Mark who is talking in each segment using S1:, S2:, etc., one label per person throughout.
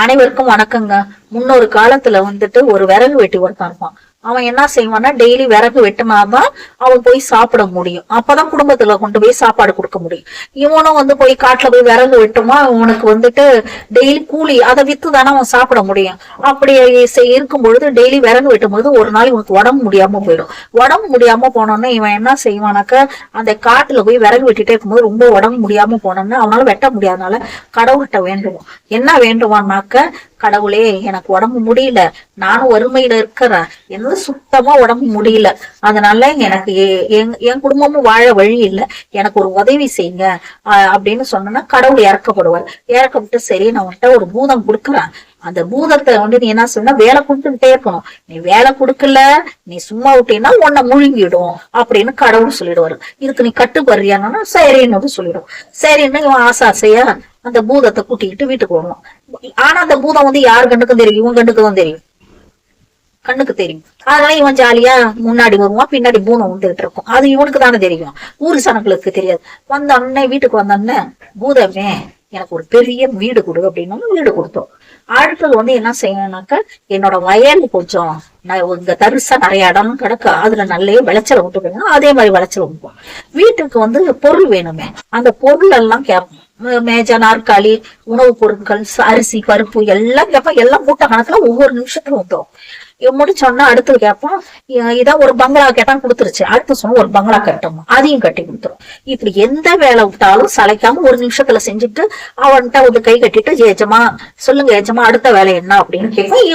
S1: அனைவருக்கும் வணக்கங்க. முன்னொரு காலத்துல ஒரு விறகு வெட்டி ஒருத்தன் இருப்பான். அவன் என்ன செய்வான்னா, டெய்லி விறகு வெட்டினாதான் அவன் போய் சாப்பிட முடியும். அப்பதான் குடும்பத்துல கொண்டு போய் சாப்பாடு கொடுக்க முடியும். இவனும் போய் காட்டுல போய் விறகு வெட்டுமா, இவனுக்கு டெய்லி கூலி, அதை வித்து தானே அவன் சாப்பிட முடியும். அப்படி இருக்கும் பொழுது டெய்லி விறகு வெட்டும் போது ஒரு நாள் இவனுக்கு உடம்பு முடியாம போயிடும். உடம்பு முடியாம போனோம்னா இவன் என்ன செய்வானாக்க, அந்த காட்டுல போய் விறகு வெட்டிட்டே இருக்கும்போது ரொம்ப உடம்பு முடியாம போனோம்னா அவனால வெட்ட முடியாதனால கடவுள்கிட்ட வேண்டுவான். என்ன வேண்டுவான்னாக்க, கடவுளே எனக்கு உடம்பு முடியல, நானும் வறுமையில இருக்கிறேன், எனக்கு சுத்தமா உடம்பு முடியல, அதனால எனக்கு என் குடும்பமும் வாழ வழி இல்லை, எனக்கு ஒரு உதவி செய்யுங்க அப்படின்னு சொன்னா கடவுள் இறக்கப்படுவார். இறக்கப்பட்டு சரி நான் உன்கிட்ட ஒரு பூதம் கொடுக்குறேன், அந்த பூதத்தை நீ என்ன சொன்னா வேலை கொடுத்துக்கிட்டே இருக்கணும், நீ வேலை கொடுக்கல நீ சும்மா விட்டீங்கன்னா உன்னை முழுங்கிடும் அப்படின்னு கடவுள் சொல்லிடுவாரு. இதுக்கு நீ கட்டுப்படுறியானா சரின்னு சொல்லிடும். சரின்னு இவன் ஆசையா அந்த பூதத்தை கூட்டிக்கிட்டு வீட்டுக்கு வருவான். ஆனா அந்த பூதம் யார் கண்ணுக்கும் தெரியும், இவன் கண்ணுக்கு தான் தெரியும், கண்ணுக்கு தெரியும். அதனால இவன் ஜாலியா முன்னாடி வருவான், பின்னாடி பூதம் வந்துகிட்டு இருக்கும். அது இவனுக்கு தானே தெரியும், ஊரு சனங்களுக்கு தெரியாது. வந்த அண்ணே வீட்டுக்கு வந்த அண்ணே, பூதமே எனக்கு ஒரு பெரிய வீடு கொடு அப்படின்னு வீடு கொடுத்தோம். அடுத்தது என்ன செய்யணும்னாக்க, என்னோட வயல் கொஞ்சம் இங்க தரிசா நிறைய இடம் கிடக்கு, அதுல நல்ல விளைச்சல் விட்டுருங்க, அதே மாதிரி விளைச்சல் விட்டுப்போம். வீட்டுக்கு பொருள் வேணுமே, அந்த பொருள் எல்லாம் கேட்போம். மேஜை, நாற்காலி, உணவுப் பொருட்கள், அரிசி, பருப்பு எல்லாம் கேட்போம். எல்லாம் மூட்டை கணக்குல ஒவ்வொரு நிமிஷத்துக்கும் விட்டோம். முடிச்சோன்னா அடுத்து கேட்போம். இதான் ஒரு பங்களா கேட்டான், கொடுத்துருச்சு. அடுத்து சொன்ன ஒரு பங்களா கட்டணும், அதையும் கட்டி கொடுத்துரும். இப்படி எந்த வேலை விட்டாலும் சளைக்காம ஒரு நிமிஷத்துல செஞ்சுட்டு அவன்கிட்ட கை கட்டிட்டு, ஏஜமா சொல்லுங்க ஏஜமா அடுத்த வேலை என்ன அப்படின்னு கேட்கும்.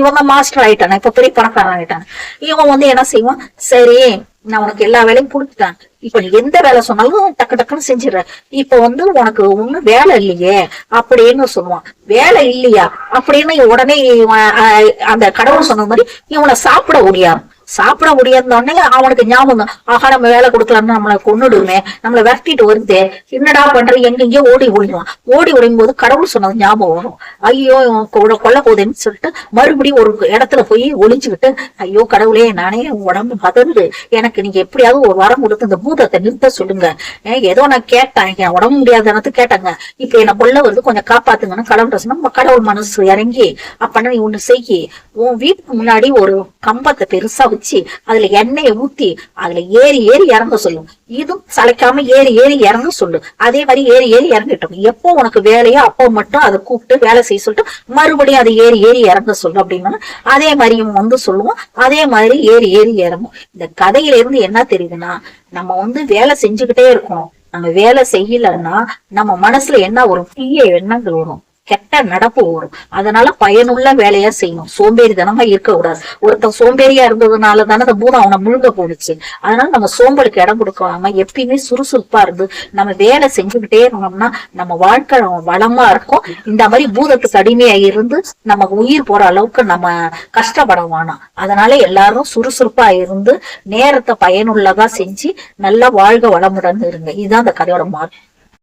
S1: இவன் தான் மாஸ்டர் ஆயிட்டானே, இப்ப பெரிய பணக்காரன் ஆயிட்டான். இவன் என்ன செய்வான், சரி நான் உனக்கு எல்லா வேலையும் கொடுத்துட்டேன், இப்ப நீ எந்த வேலை சொன்னாலும் டக்கு டக்குன்னு செஞ்சிடற, இப்ப உனக்கு ஒண்ணும் வேலை இல்லையே அப்படின்னு சொல்லுவான். வேலை இல்லையா அப்படின்னு உடனே அந்த கடவுள் சொன்ன மாதிரி இவனை சாப்பிட முடியாதோடனே அவனுக்கு ஞாபகம், ஆஹா நம்ம வேலை கொடுக்கலாம்னு நம்மளை கொன்னுடுமே, நம்மளை விரட்டிட்டு வருது, என்னடா பண்ற, எங்கெங்கயோ ஓடி ஒழிவான். ஓடி ஒழியும் போது கடவுள் சொன்னது ஞாபகம் வரும். ஐயோ கொல்ல போகுதுன்னு சொல்லிட்டு மறுபடியும் ஒரு இடத்துல போய் ஒளிஞ்சுக்கிட்டு, ஐயோ கடவுளே நானே உடம்பு பதறுது, எனக்கு நீங்க எப்படியாவது ஒரு வரம் கொடுத்து இந்த பூதத்தை நிறுத்த சொல்லுங்க, ஏதோ நான் கேட்டேன், என் உடம்பு முடியாதனத்து கேட்டாங்க, இப்ப என்ன கொல்ல வருது, கொஞ்சம் காப்பாத்துங்கன்னு கடவுள் சொன்னா கடவுள் மனசு இறங்கி, அப்ப நீ ஒண்ணு செய்யி, உன் வீட்டுக்கு முன்னாடி ஒரு கம்பத்தை பெருசா வச்சு அதுல எண்ணெயை ஊத்தி அதுல ஏறி ஏறி இறங்க சொல்லும். இதுவும் சளைக்காம ஏறி ஏறி இறங்க சொல்லு. அதே மாதிரி ஏறி ஏறி இறங்கிட்டோம். எப்போ உனக்கு வேலையோ அப்போ மட்டும் அதை கூப்பிட்டு வேலை செய்ய சொல்லிட்டு மறுபடியும் அதை ஏறி ஏறி இறங்க சொல்லு அப்படின்னா அதே மாதிரி சொல்லுவோம். அதே மாதிரி ஏறி ஏறி இறங்கும். இந்த கதையில இருந்து என்ன தெரியுதுன்னா, நம்ம வேலை செஞ்சுக்கிட்டே இருக்கணும். நம்ம வேலை செய்யலன்னா நம்ம மனசுல என்ன வரும், தீய எண்ணங்கள் வரும், கெட்ட நடப்பு வரும். அதனால பயனுள்ள வேலையா செய்யணும், சோம்பேறித்தனமா இருக்கக்கூடாது. ஒருத்தன் சோம்பேறியா இருந்ததுனால தானே அந்த பூதம் அவனை முழுங்க போடுச்சு. அதனால நம்ம சோம்பலுக்கு இடம் கொடுக்காம எப்பயுமே சுறுசுறுப்பா இருந்து நம்ம வேலை செஞ்சுக்கிட்டே இருந்தோம்னா நம்ம வாழ்க்கை வளமா இருக்கும். இந்த மாதிரி பூதத்துக்கு அடிமையா இருந்து நமக்கு உயிர் போற அளவுக்கு நம்ம கஷ்டப்பட வேணாம். அதனால எல்லாரும் சுறுசுறுப்பா இருந்து நேரத்தை பயனுள்ளதா செஞ்சு நல்லா வாழ்க வளமுடன் இருங்க. இதுதான் அந்த கதையோட மாற்றம்.